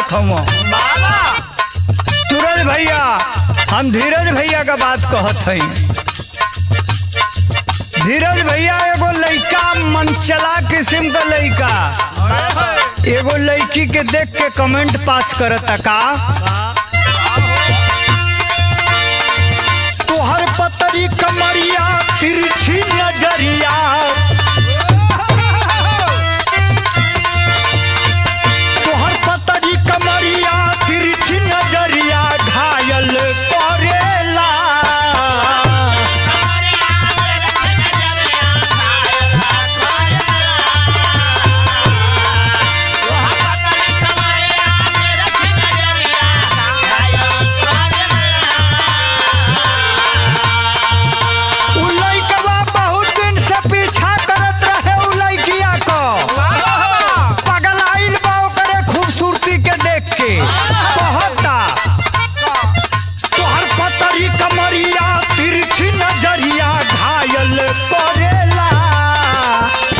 बालक हम। सूरज भैया हम धीरज भैया का बात कहत हई। धीरज भैया एगो लड़का मनचला किस्म का लड़का एगो लड़की के देख के कमेंट पास करता का तोहर पतरी कमरिया तिरछी नजरिया तोहर पतरी कमरिया तिरछी नजरिया घायल करेला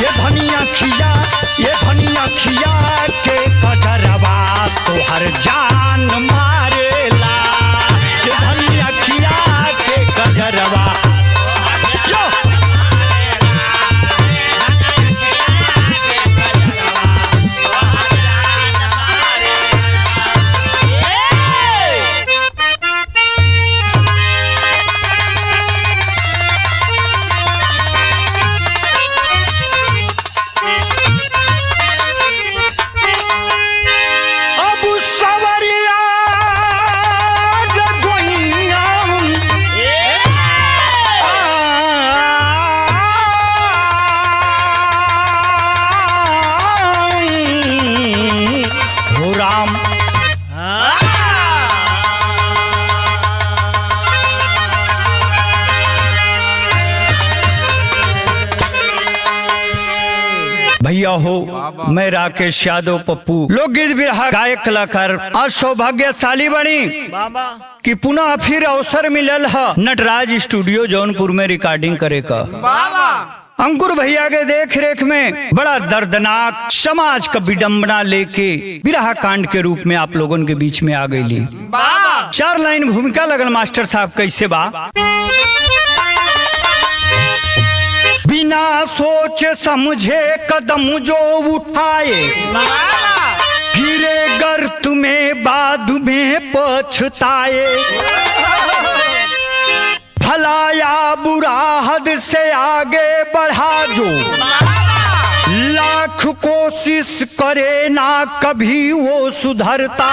ये धनिया खिया के कजरवा तोहर जान मारेला ये धनिया खिया के कजरवा भैया हो मैं राकेश यादव पप्पू लोकगीत बिरहा गायक कलाकार आज सौभाग्यशाली बनी कि पुनः फिर अवसर मिलल है नटराज स्टूडियो जौनपुर में रिकॉर्डिंग करे का। अंकुर भैया के देख रेख में बड़ा दर्दनाक समाज का विडम्बना लेके बिरहा कांड के रूप में आप लोगों के बीच में आ गई। 4 लाइन भूमिका लगल मास्टर साहब कैसे बा। बिना सोच समझे कदम जो उठाए गिरे गर्त में बाद में पछताए भला या बुरा हद से आगे बढ़ा जो लाख कोशिश करे ना कभी वो सुधरता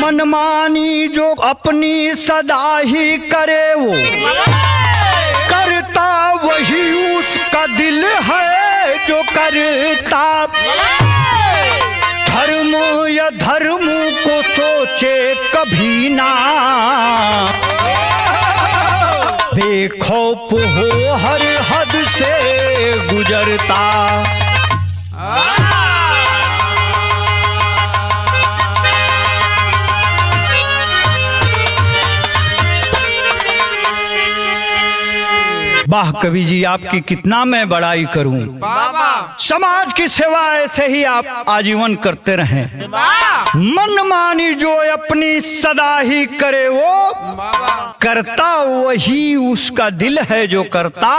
मनमानी जो अपनी सदा ही करे वो करता वही उसका दिल है जो करता धर्म या धर्म को सोचे कभी ना बेखौफ हो हर हद से गुजरता। वाह कवि जी आपकी कितना मैं बड़ाई करूं। समाज की सेवा ऐसे ही आप आजीवन करते रहें। मनमानी जो अपनी सदा ही करे वो करता वही उसका दिल है जो करता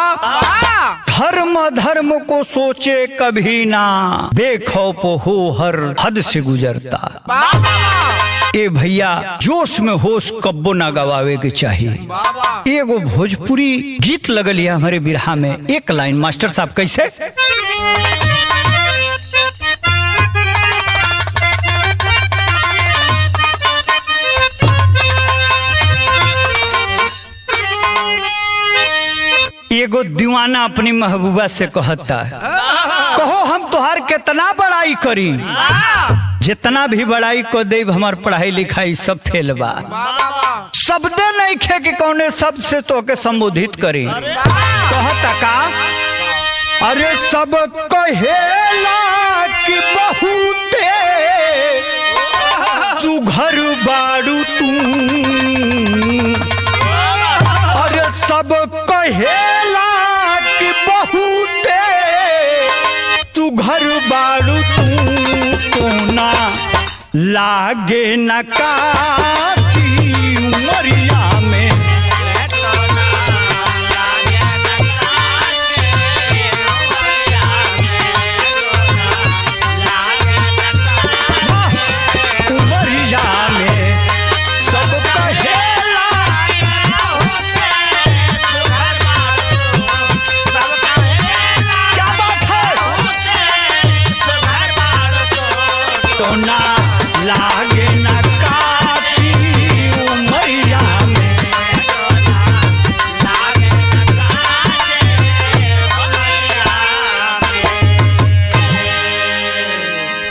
धर्म को सोचे कभी ना बेखौफ हो हर हद से गुजरता। ए भैया जोश में होश कब्बो ना गवावे के चाहिए। एगो भोजपुरी गीत लगल है हमारे बिरहा में। 1 लाइन मास्टर साहब कैसे। एगो दीवाना अपनी महबूबा से कहता है कहो हम तुहार कितना बड़ाई करी जितना भी बड़ाई को देव हमार पढ़ाई लिखाई सब फेल बा शब्दे नहीं खे कि कौने शब्द से तो के संबोधित करी। कहता का अरे सब कहेला कि बहुते सुघर बाड़ू तू अरे सब कहेला कि बहुते सुघर बाड़ू तू ना लागे न काठी उमरिया में। उमरिया में सब कहेला क्या बात है तो ना लागे न काठी उमरिया में।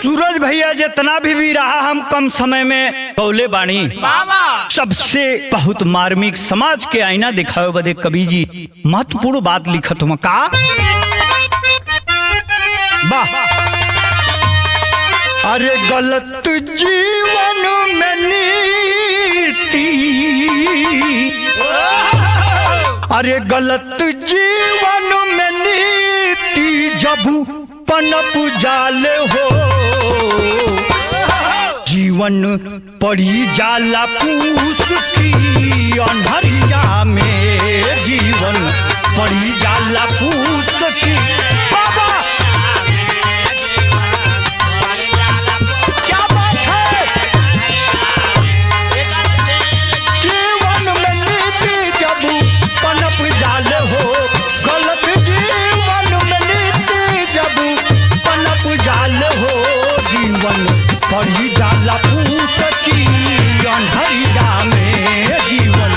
सूरज भैया जितना भी रहा हम कम समय में कौले बाणी सबसे बहुत मार्मिक समाज के आईना दिखाओ बदे कवि जी महत्वपूर्ण बात लिखत हुआ का वाह। अरे गलत जीवन में नीति, अरे गलत जीवन में नीति जब पनप जाले हो, जीवन पड़ी जाला पूस की अन्हरिया में। जीवन पड़ी जाला पूस की बाबा क्या बात है। जीवन में नीति जब पनप जाले हो, गलत जीवन में नीति जब पनप जाले हो, जीवन पड़ी जाला पूस की अन्हरिया में। जीवन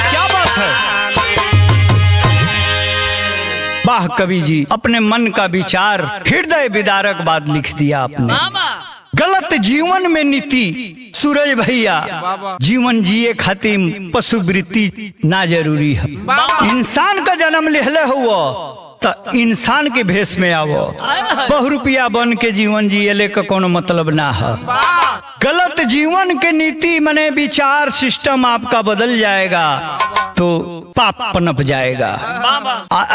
क्या बात है। वाह कवि जी अपने मन का विचार हृदय विदारक बात लिख दिया आपने। गलत जीवन में नीति सूरज भैया जीवन जिए खातिर पशु वृत्ति ना जरूरी है। इंसान का जन्म लेहले हुआ तो इंसान के भेष में आवो, बहुरुपया बन के जीवन जियले का कोनो मतलब ना है। गलत जीवन के नीति मने विचार सिस्टम आपका बदल जाएगा तो पाप पनप जाएगा।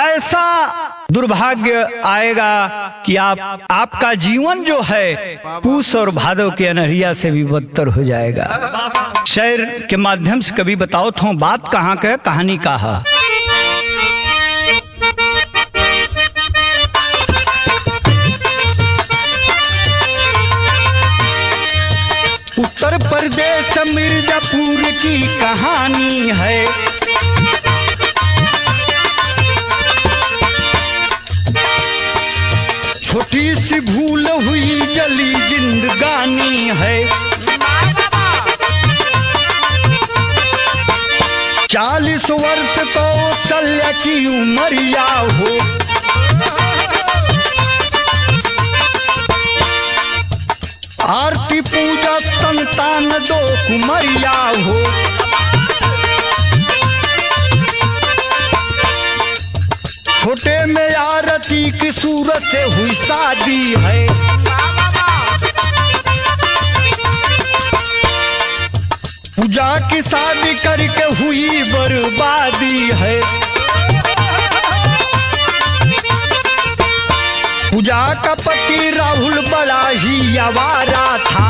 ऐसा दुर्भाग्य आएगा कि आपका जीवन जो है पूस और भादव के अनहरिया से भी बदतर हो जाएगा। शेर के माध्यम से कभी बताओ तो बात कहाँ का कहानी का है। उत्तर प्रदेश मिर्जापुर की कहानी है। छोटी सी भूल हुई जली जिंदगानी है। 40 वर्ष कौशल्या की उमरिया हो, आरती पूजा संतान दो कुमरिया हो। छोटे में आरती की सूरत से हुई शादी है। पूजा की शादी करके हुई बर्बादी है। पूजा का पति राहुल बड़ा ही आवारा था,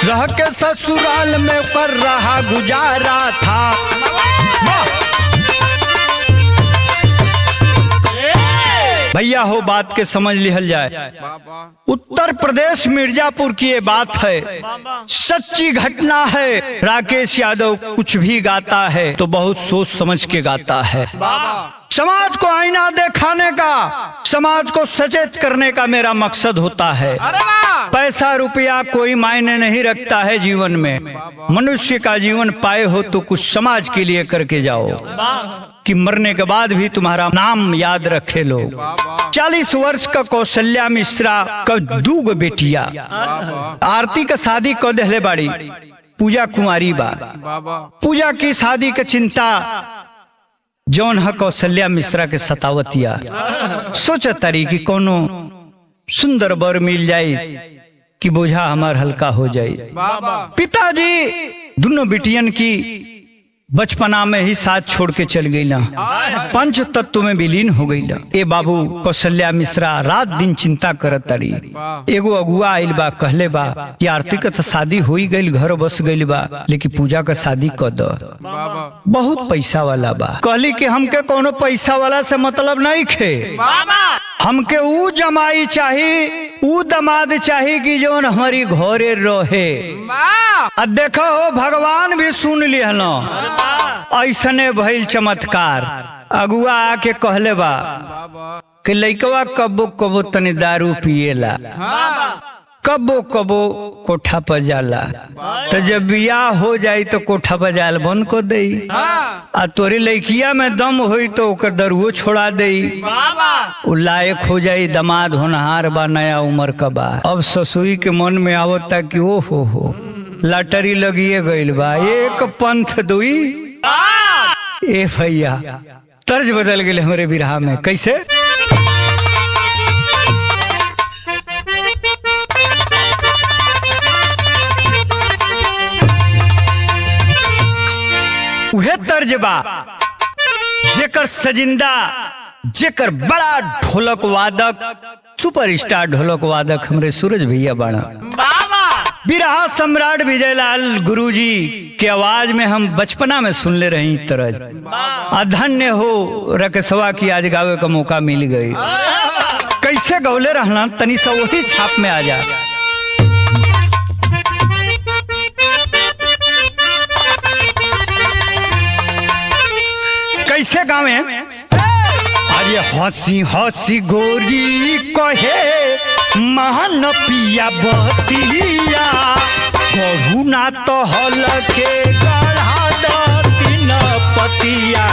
रह के ससुराल में कर रहा गुजारा था। भैया हो बात के समझ लिहल जाए। उत्तर प्रदेश मिर्जापुर की ये बात है, सच्ची घटना है। राकेश यादव कुछ भी गाता है तो बहुत सोच समझ के गाता है। समाज को आईना दिखाने का, समाज को सचेत करने का मेरा मकसद होता है। पैसा रुपया कोई मायने नहीं रखता है जीवन में। मनुष्य का जीवन पाए हो तो कुछ समाज के लिए करके जाओ कि मरने के बाद भी तुम्हारा नाम याद रखे लोग। 40 वर्ष का कौशल्या मिश्रा का 2 बेटिया, आरती का शादी को दहले बाड़ी, पूजा कुंवारी बा। पूजा की शादी का चिंता जौन है कौशल्या मिश्रा के सतावतिया। सोचा तारी कि कोनो सुंदर बर मिल जाए कि बोझा हमार हल्का हो जाए। पिताजी दोनों बेटियन की बचपना में ही साथ छोड़ के चल गई, पंच तत्व में विलीन हो गई। ए बाबू कौशल्या मिश्रा रात दिन चिंता करत तारी। एगो अगुआ आइल बा, कहले बा कि आरती का तो शादी हो ही गई, घर बस गई बा, लेकिन पूजा का शादी कर दो, बहुत पैसा वाला बा। कहली कि हमके कोनो पैसा वाला से मतलब नहीं खे, हमके ऊ जमाई चाहिए, ऊ दमाद चाहिए कि जो हमारी घरे रहे। देखो भगवान भी सुन लिहल, ऐसने भइल चमत्कार। अगुआ आके कहले बा कि लइकवा कबो कबो तनी दारू पिएला, कबो कबो कोठा पर जाला, तो जब बियाह हो जाई तो कोठा पर जाल बंद कर दई, आ तोरी लइकिया में दम होई तो ओकर दरुओ छोड़ा दई, उ लायक हो जाई, दमाद होनहार बा, नया उम्र का बा। अब ससुरी के मन में आवता कि ओ हो लटरी लगिए गइल बा, एक पंथ दुई ए भैया। तर्ज बदल गए हमारे बिरहा में, कैसे? उहे तर्ज बा जेकर सजिंदा, जेकर बड़ा ढोलक वादक, सुपरस्टार ढोलक वादक हमरे सूरज भैया बाड़ा। बिरहा सम्राट विजयलाल गुरुजी के आवाज में हम बचपना में सुन ले रही तरज। अधन्य हो रकेशवा की आज गावे का मौका मिल गई। कैसे गौले रहना तनी सा वही छाप में आ जा। कैसे गावे? अरे हंसी हंसी गोरी कहे महान पिया बतिया, कहू ना तो हल के गढ़ा तीन पतिया।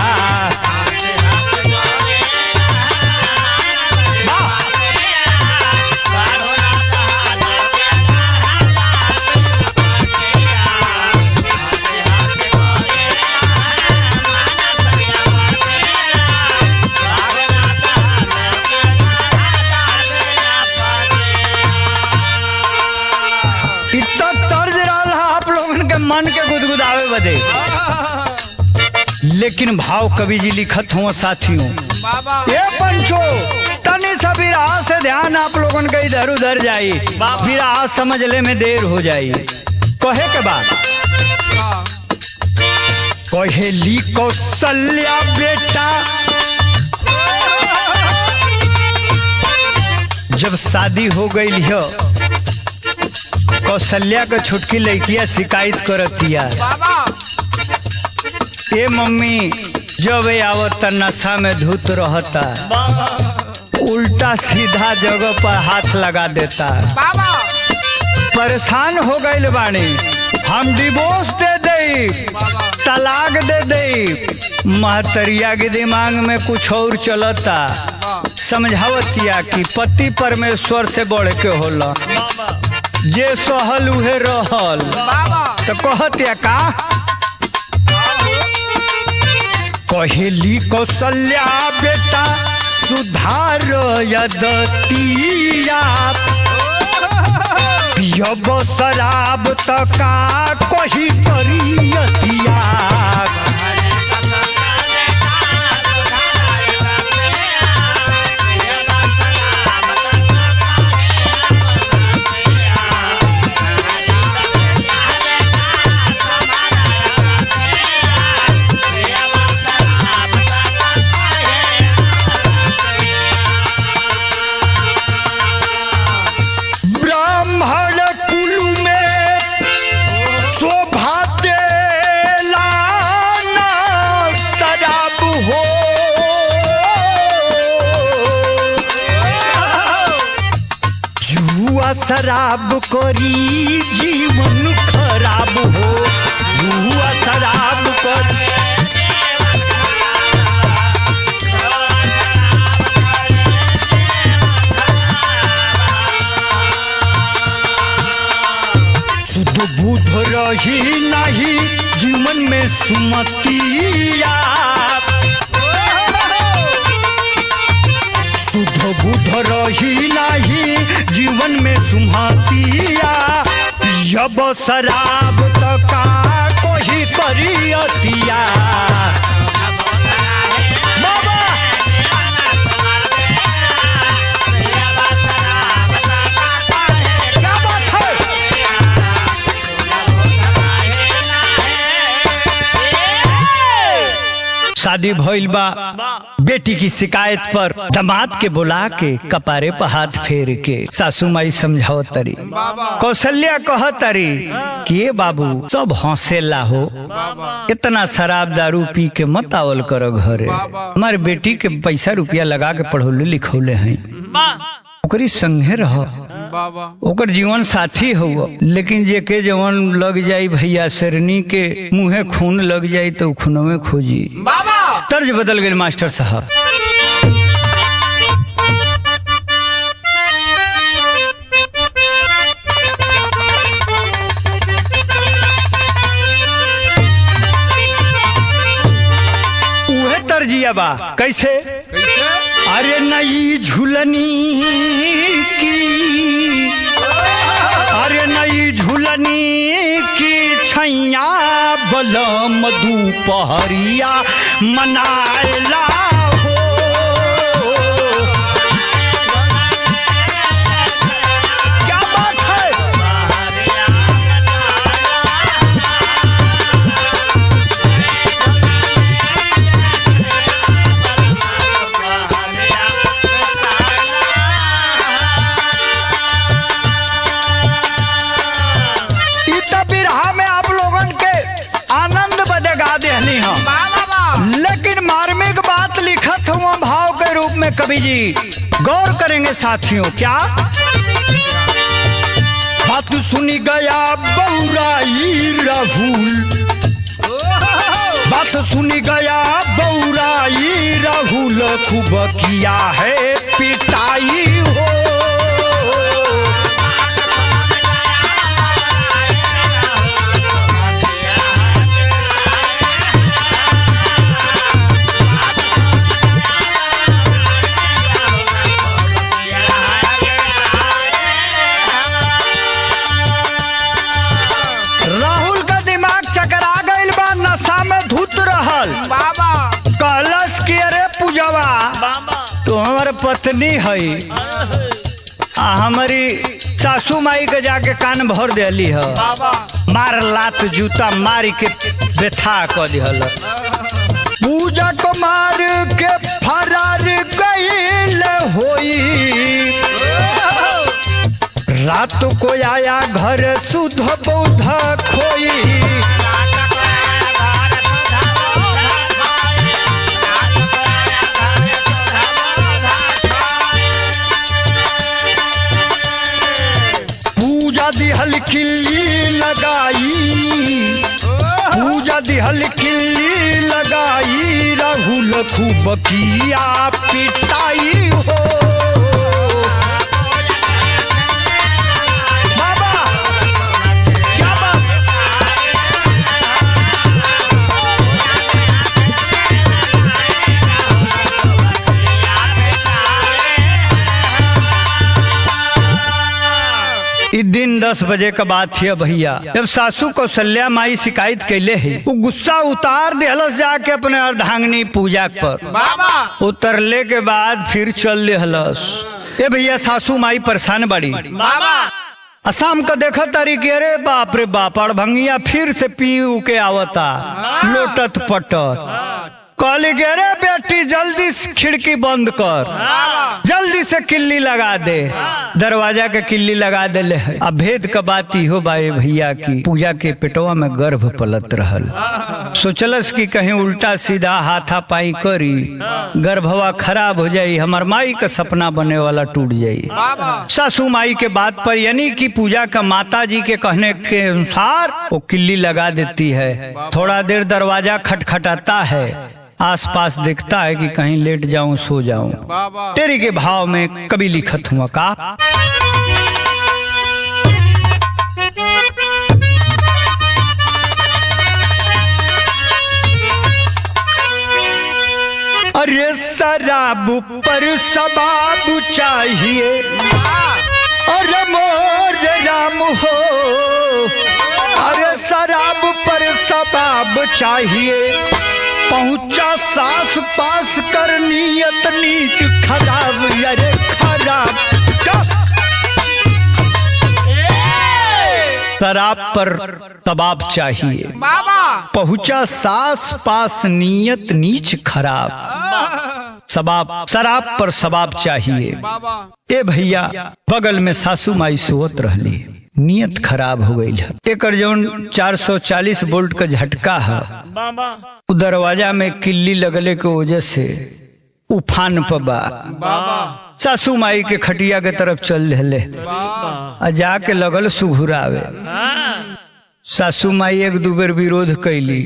मन के गुदगुदावे बदे, लेकिन भाव कवि जी लिखत हुआ साथियों। ये पंचो तनी सा बिरहा से ध्यान आप लोगन के इधर उधर जाई, बिरहा समझले में देर हो जाई। कहे के बाद कहेली कौशल्या बेटा, जब शादी हो गई हो कौशल्या का छुटकी लड़किया शिकायत करतिया, ए मम्मी जब आवत नशा में धुत रहता, उल्टा सीधा जगह पर हाथ लगा देता, परेशान हो गई बानी, हम डिवोर्स दे दे, तलाक दे दे। महतरिया के दिमाग में कुछ और चलता, समझावतिया कि पति परमेश्वर से बढ़ के होला, जे सहल उहे रहल। तो कहतिया का? कहेली कौशल्या बेटा सुधार यदतिया, पियब शराब तका कही करियतिया। शराब करी जीवन खराब हो, जुआ शराब करी। शुद्ध बुध रही नहीं जीवन में सुमतिया, शुद्ध बुध रही नहीं जीवन में सुमतिया। पियब शराब तका कोही बरियतिया बाबा क्या बात है। शादी भइल बा, बेटी की शिकायत पर दामाद के बुला के कपारे पर हाथ फेर के सासू माई समझाओ तरी। कौशल्या कह तरी कि ये बाबू सब हौसला हो, इतना शराब दारू पी के मत आवल करो घरे। हमारे बेटी के पैसा रुपया लगा के पढ़ौले लिखौले हैं, ओकरी संगे रहो, ओकर जीवन साथी हो। लेकिन जे के जवन लग जाई भैया शेरनी के मुँहे खून लग जाई तो खूनवे खोजी। तर्ज बदल गए मास्टर साहब। उहे तर्जिया बा कैसे, अरे नई झूलनी की, अरे नई झूलनी की छैया बलम दोपहरिया मनाएला हो। क्या बात है। लेकिन मार्मिक बात लिखत हुआ भाव के रूप में कवि जी गौर करेंगे साथियों। क्या बात सुनी गया बौराई राहुल, बात सुनी गया बौराई राहुल, खूब किया है पिटाई हो। कहलस कि अरे पूजवा तो हमारे पत्नी है, हमारी सासू माई के जाके कान भर दिली है, मार लात जूता मारी के बेथा कर दिहल। पूजा को मार के फरार गईल होई, रात को आया घर सुध बौध खोई। पूजा दिहल किल्ली लगाई, पूजा दिहल किल्ली लगाई, राहुल खूब किया पिटाई हो। बाबा क्या बात। दिन 10 बजे का बात थी भैया, जब सासू कौशल्या माई शिकायत कैले है, वो गुस्सा उतार दिहलस जाके अपने अर्धांगिनी पूजा पर। उतरले के बाद फिर चल दिहलस। ये भैया सासू माई परेशान बड़ी। असम का देखा तारी के अरे बाप रे बाप, अड़भंगिया फिर से पी के आवता लोटत पटत। कहली के अरे बेटी जल्दी से खिड़की बंद कर, जल्दी से किल्ली लगा दे। दरवाजा के किल्ली लगा दे ले। अब भेद का बात हो बाए भैया की पूजा के पेटवा में गर्भ पलत रहल। सोचलस कि कहीं उल्टा सीधा हाथा पाई करी, गर्भवा खराब हो जाई, हमार माई का सपना बने वाला टूट जाई। सासू माई के बात पर यानी कि पूजा का माता जी के कहने के अनुसार वो किल्ली लगा देती है। थोड़ा देर दरवाजा खटखटाता है, आसपास दिखता है कि कहीं लेट जाऊं सो जाऊं। तेरी के भाव में कभी लिखत हुआ का अरे शराब पर सबाब चाहिए, अरे मोर राम हो, अरे शराब पर सबाब सबाब चाहिए, पहुंचा सास पास कर नियत नीच खराब, अरे खराब। शराब पर तबाब चाहिए, पहुंचा सास पास नियत नीच खराब। शराब पर शबाब चाहिए। ए भैया बगल में सासू माई सोत रहली, नियत खराब हो गई है। एक जौन 440 वोल्ट का झटका है, दरवाजा में किल्ली लगले के वजह से उफान पबा। सासू माई के खटिया के तरफ चल दिले, जाके लगल सुघुरावे। सासू माई एक दू बेर विरोध कैली,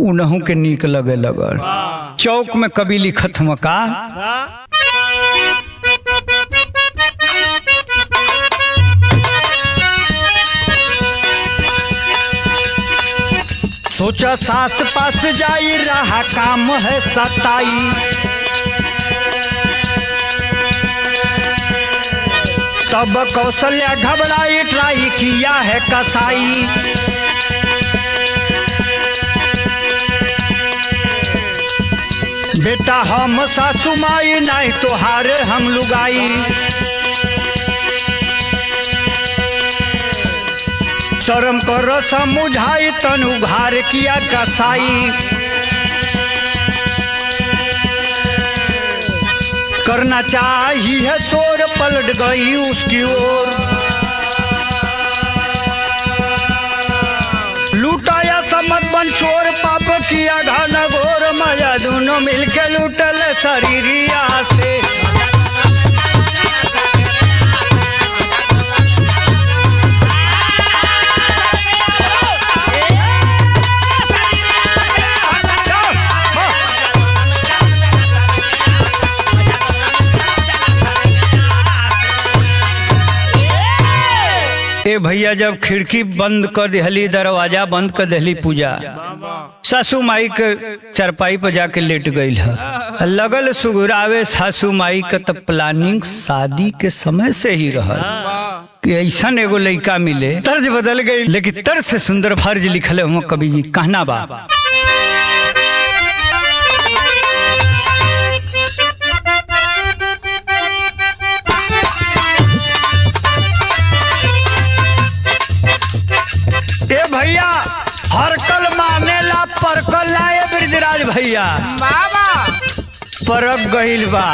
उनहू के नीक लगे लगल। चौक में कभी लिखत मका, सोचा सास पास जाई, रहा काम है सताई। तब कौशल्या घबराई, ट्राई किया है कसाई। बेटा हम सासू माई, नहीं तो हारे हम लुगाई। शर्म कर समुझाई, तन उघार किया कसाई। करना चाहिए शोर, पलट गई उसकी ओर। लूटाया समत बन चोर, पाप किया घन घोर। मजा दोनों मिलके लूटल शरीरिया से। ए भैया जब खिड़की बंद कर दिहली, दरवाजा बंद कर दिहली पूजा, सासू माई के चरपाई पर जाके लेट गई है। लगल सुघुरावे सासू माई का तब प्लानिंग शादी के समय से ही रहा कि ऐसा एगो लड़का मिले। तर्ज बदल गई, लेकिन तर्ज से सुंदर फर्ज लिखल है कवि जी। कहना बा, भैया हरकल मानेला परकल लाए ब्रिजराज भैया। परक गहिल बा,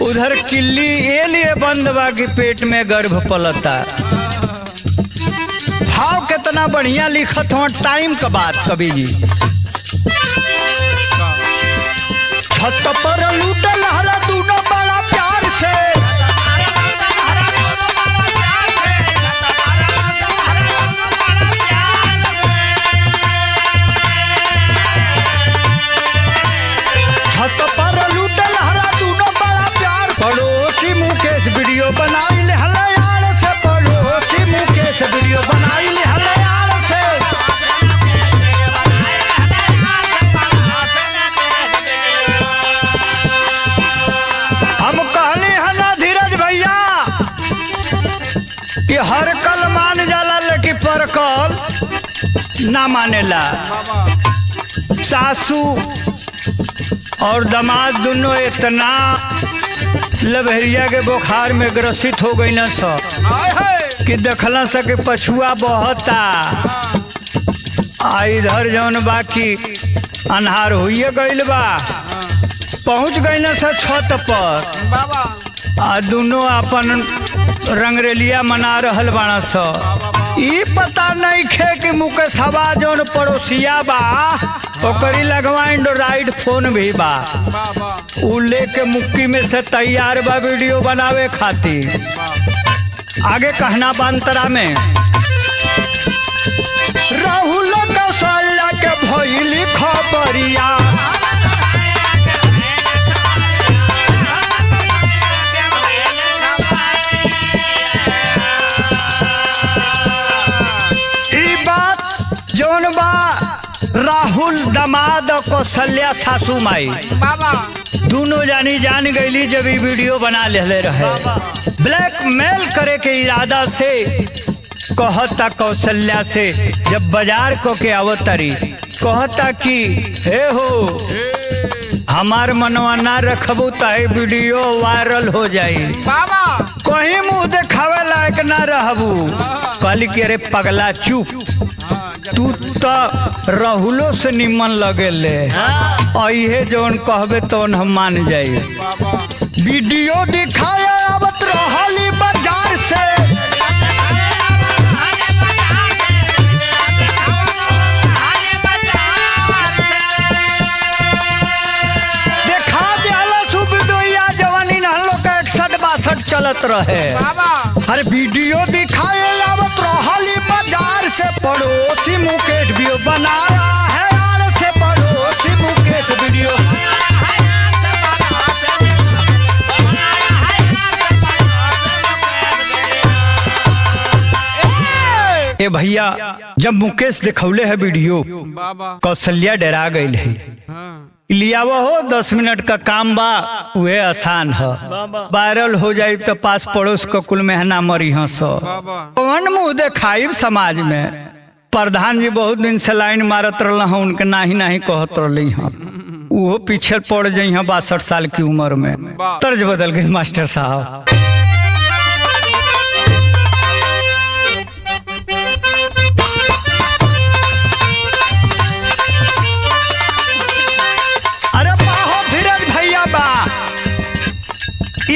उधर किल्ली ए लिए बंद बा कि पेट में गर्भ पलता। भाव कितना बढ़िया लिखत हो, टाइम का बात कवि जी। छत पर लूटल हला दूनो बड़ा प्यार से। छत पर लूटल हरा दूनो बड़ा प्यार। पड़ोसी मुकेश वीडियो बनाई ले हलयार से। पड़ोसी मुकेश वीडियो बनाई ले हलयार से। हम कहली है ना धीरज भैया कि हर कल मान जाला, लेकिन परकल ना मानेला। सासू और दामाद दोनों इतना लबहरिया के बुखार में ग्रसित हो गई न कि देखला सके पछुआ बहता। इधर जौन बाकी अन्हार हुई गईल बा, पहुंच गई न छत पर। दोनों अपन रंगरेलिया मना रहल बाड़ा स। ई पता नहीं खे कि मुकेश हवा जौन पड़ोसिया बा, ओकरी लगवा एंड्रॉइड फोन भी बा। उ लेके मुक्की में से तैयार बा वीडियो बनावे खातिर। आगे कहना बांतरा में, राहुल कौशल्या के भइली खबरिया। जौन बा राहुल दामाद और कौशल्या सासू माई दोनों जानी जान गईली जब ये वीडियो बना ले रहे। ब्लैकमेल करे के इरादा से कहता कौशल्या से, जब बाजार को के आवतरी कहता कि हे हो हमार मनवा ना रखबू ताई वीडियो वायरल हो जाई बाबा कहीं मुंह देखावे लायक ना रहबू। कहली कि अरे पगला चुप, तू तो राहुलो से निमन लगे ले अहे जौन कहबे तौन हम मान जाई। वीडियो दिखाया आवत रहली बाजार से चलत रहे। अरे वीडियो दिखाए आवत रहली बाजार से पड़ोसी मुकेश वीडियो बनाया है यार से पड़ोसी मुकेश वीडियो। ए भैया जब मुकेश दिखौले है वीडियो कौशल्या डरा गई है। लिया हो 10 मिनट का काम बा वे आसान है, वायरल हो जाये तो पास पड़ोस को कुल मेहना मरी कौन मुँह देखाई समाज में। प्रधान जी बहुत दिन से लाइन मारत रहा उनके नाही कहत रही वो पीछे पड़ जाइ 62 साल की उम्र में। तर्ज बदल गई मास्टर साहब।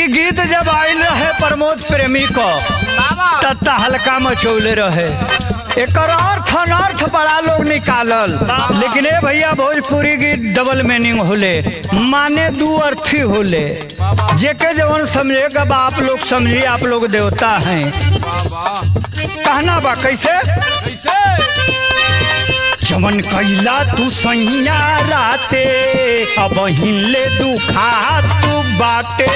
गीत जब आयल रहे प्रमोद प्रेमी को तत्ता हल्का मचौले रहे। एक अर्थ अनर्थ बड़ा लोग निकालल, लेकिन ए भैया भोजपुरी गीत डबल मीनिंग होले, माने दू अर्थी होले। जेके जवन समझेगा आप लोग समझिए, आप लोग देवता हैं। कहना बा कैसे जवन कैला तू सैया राते अब हिले दुखा तू बाटे।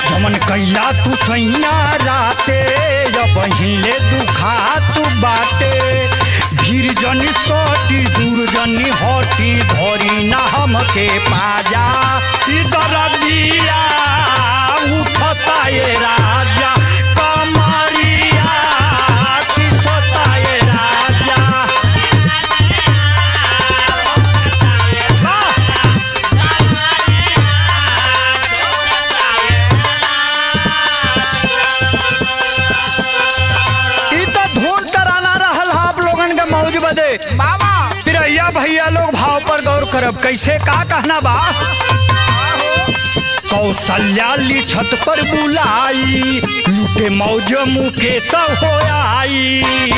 जवन कैला तू सैया राते अब हिले दुखा तू बाटे। भीड़ जनी सोटी दूर जनी हटी धरी ना हमके पाजा। इधर दिया उठता ये राजा कमरिया किसता ये राजा। धुन तराना रहल आप लोगन के मौज बदे बाबा। फिर भैया लोग भाव पर गौर करब कैसे का कहना बा। कौशल्या ली छत पर बुलाई लूटे मौज मुकेश हो आई।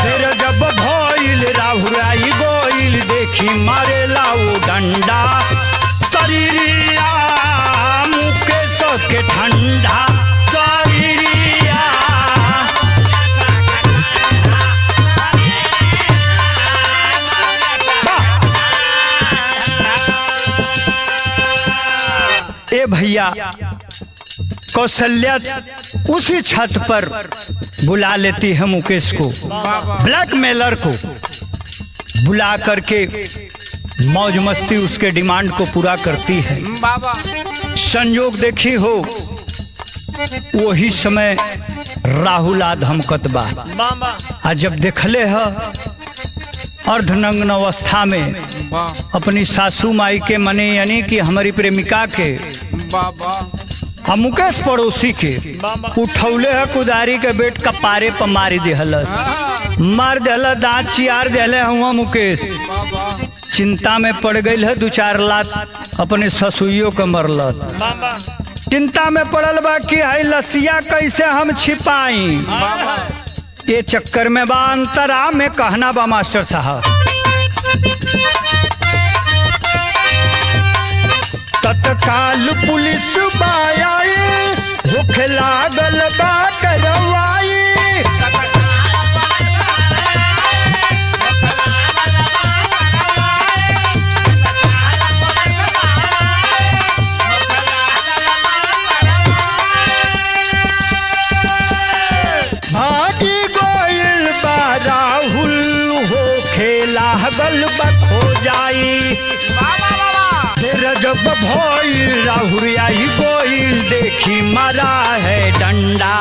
फिर जब भइल राहुराई गोइल देखी मारे लाऊ डंडा। शरीरिया मुकेश के ठंडा शरीरिया। ए भैया कौशल्या उसी छत पर बुला लेती है मुकेश को, ब्लैकमेलर को बुला करके मौज मस्ती उसके डिमांड को पूरा करती है। संयोग देखी हो वही समय राहुल धमकत बा। आ जब देखले है अर्धनग्न अवस्था में अपनी सासू माई के मने यानी कि हमारी प्रेमिका के मुकेश पड़ोसी के उठौले है कुदारी के बेट का पारे पर मारी दिहल, मार दिहल, दांत चियार दिहले हुआ। मुकेश चिंता में पड़ गई है, 2-4 लात अपने ससुइयों के मरलत। चिंता में पड़ल बा कि है लसिया कैसे हम छिपाई। ये चक्कर में बा अंतरा में कहना बा मास्टर साहब। तत्काल पुलिस बाई भूख लागल बा करवाई। भागल बखो जाई। फिर जब भइल राहुल आई गोइल देखी मरा है डंडा।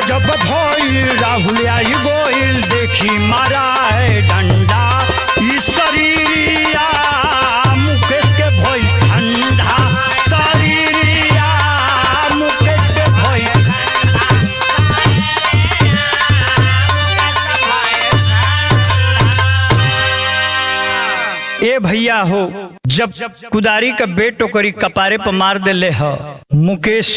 जब भइल राहुल आई गोइल देखी मारा है डंडा। इस शरीरिया मुकेश के भइल ठंडा। शरीरिया मुकेश के भइल। ए भैया हो जब कुदारी का बेट ओकरी कपारे पर मार देले ह मुकेश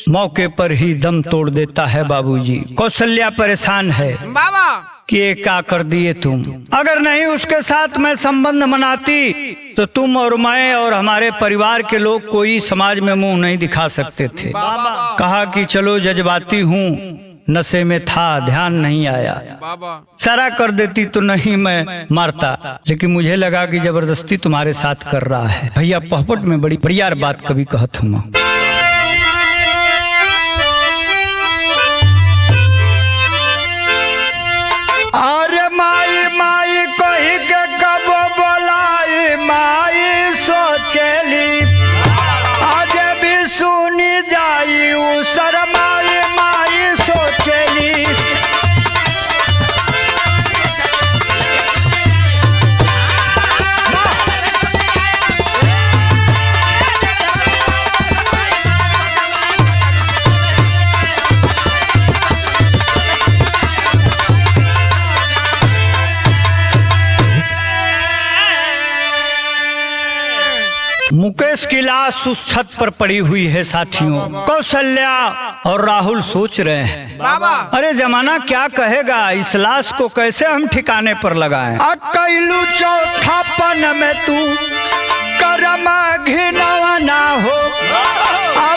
मौके पर ही दम तोड़ देता है। बाबूजी कौशल्या परेशान है बाबा कि ये क्या कर दिए तुम। अगर नहीं उसके साथ मैं संबंध मनाती तो तुम और मैं और हमारे परिवार के लोग कोई समाज में मुंह नहीं दिखा सकते थे। कहा कि चलो जज्बाती हूँ, नशे में था, ध्यान नहीं आया। सारा कर देती तो नहीं मैं मारता, लेकिन मुझे लगा कि जबरदस्ती तुम्हारे साथ कर रहा है। भैया पहपट में बड़ी प्यार बात कभी कहत हूँ। अरे माई माई कही के कब बोलाई माई सोचेली आज भी सुनी जाई उसर माई माई सोचेली। मुकेश की लाश उस छत पर पड़ी हुई है साथियों। कौशल्या और राहुल सोच रहे हैं अरे जमाना क्या कहेगा, इस लाश को कैसे हम ठिकाने पर लगाएं। अकेलू चौथापन में तू करम घिनवा ना हो।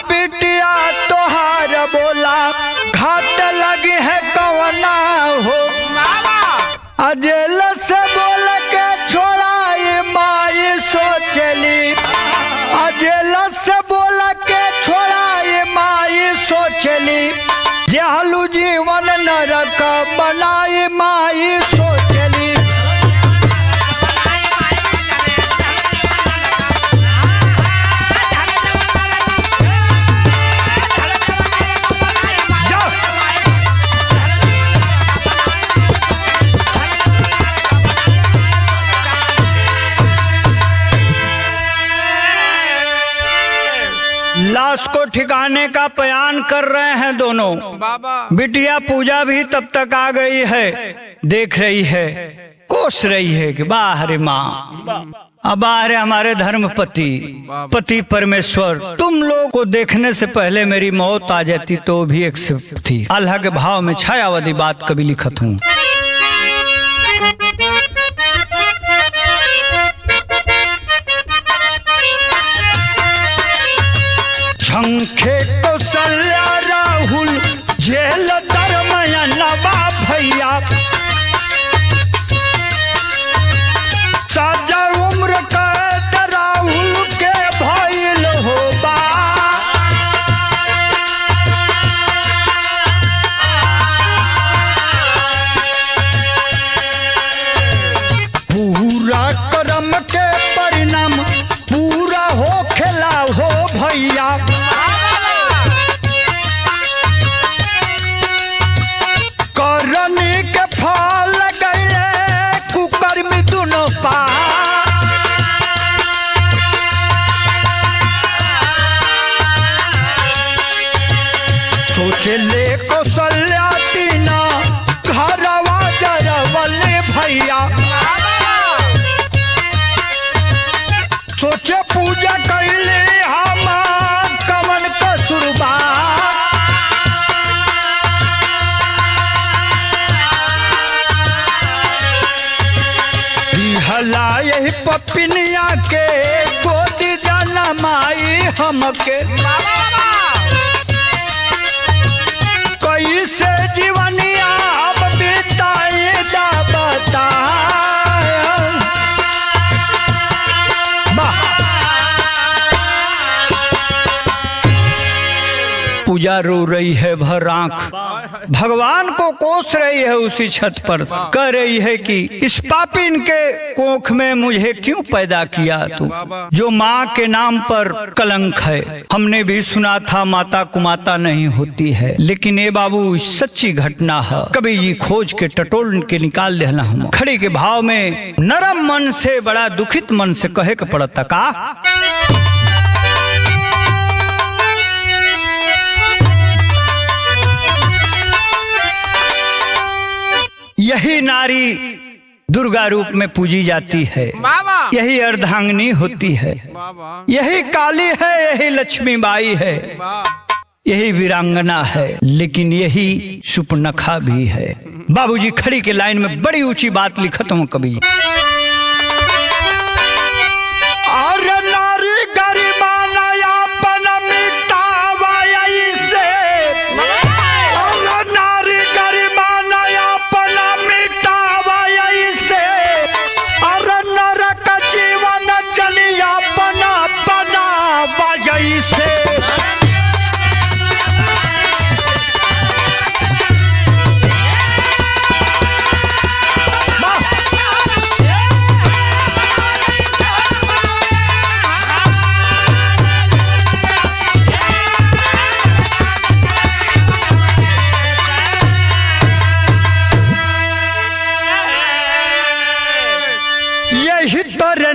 बिटिया तोहार बोला घाट लगी है कवना हो। अजेल से बोल के छोड़ाई माई सोचली। अजेल से बोल के छोड़ाई माई सोचली। जहलू जीवन नरक बनाई माई सोचली। लाश को ठिकाने का बयान कर रहे हैं दोनों। बिटिया पूजा भी तब तक आ गई है, देख रही है, कोस रही है कि बाहरे माँ अब आ रहे हमारे धर्मपति पति परमेश्वर। तुम लोग को देखने से पहले मेरी मौत आ जाती तो भी एक सिर्फ थी। अल्लाह के भाव में छायावादी बात कभी लिखत हूँ। झंखे कौशल्या राहुल जेल दरमया नवा भैया। साजा उम्र कैद राहुल के भइल हो बा। पूरा कर्म के परिणाम पूरा हो खेला हो भैया। करनी के फल गए कुकर में दोनों पा। सोचे ले कौशल्या तीना घरवा जरवले भैया। सोचे पूजा कैले हम कवन कसूरबा। हला यही पपिनिया के गोदी जाना माई हमके। कैसे जीवनिया अब बिताए दा बता। पूजा रो रही है भर आंख, भगवान को कोस रही है उसी छत पर, कह रही है कि इस पापिन के कोख में मुझे क्यों पैदा किया तू, जो माँ के नाम पर कलंक है। हमने भी सुना था माता कुमाता नहीं होती है, लेकिन ये बाबू सच्ची घटना है। कभी जी खोज के टटोल के निकाल देना। हम खड़ी के भाव में नरम मन से, बड़ा दुखित मन से कहे के पड़ता का, यही नारी दुर्गा रूप में पूजी जाती है, यही अर्धांगिनी होती है, यही काली है, यही लक्ष्मी बाई है, यही वीरांगना है, लेकिन यही सुपर्णखा भी है। बाबूजी खड़ी के लाइन में बड़ी ऊंची बात लिखत हूँ कभी,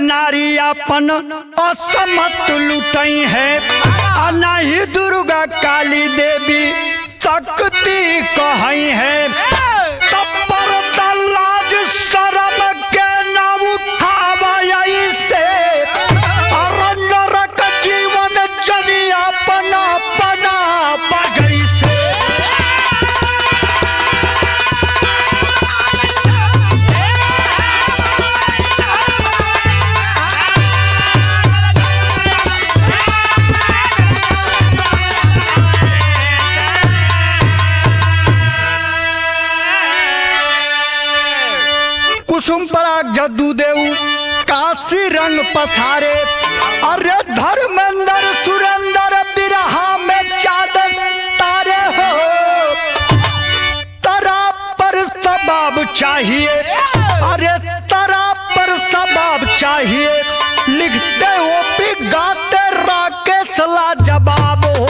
नारी अपन असमत लुटई है, नहीं दुर्गा काली देवी शक्ति कहई है, तब पर लाज शरम के न उठावई से, नरक जीवन चली अपना अपना बजई से। कुसुम पराग जद्दू देऊ काशी रंग पसारे, अरे धर्मेंद्र सुरेंद्र बिरहा में चादर तारे हो, तरा पर सबाब चाहिए, अरे तरा पर सबाब चाहिए, लिखते वो भी गाते राकेश ला जवाब हो।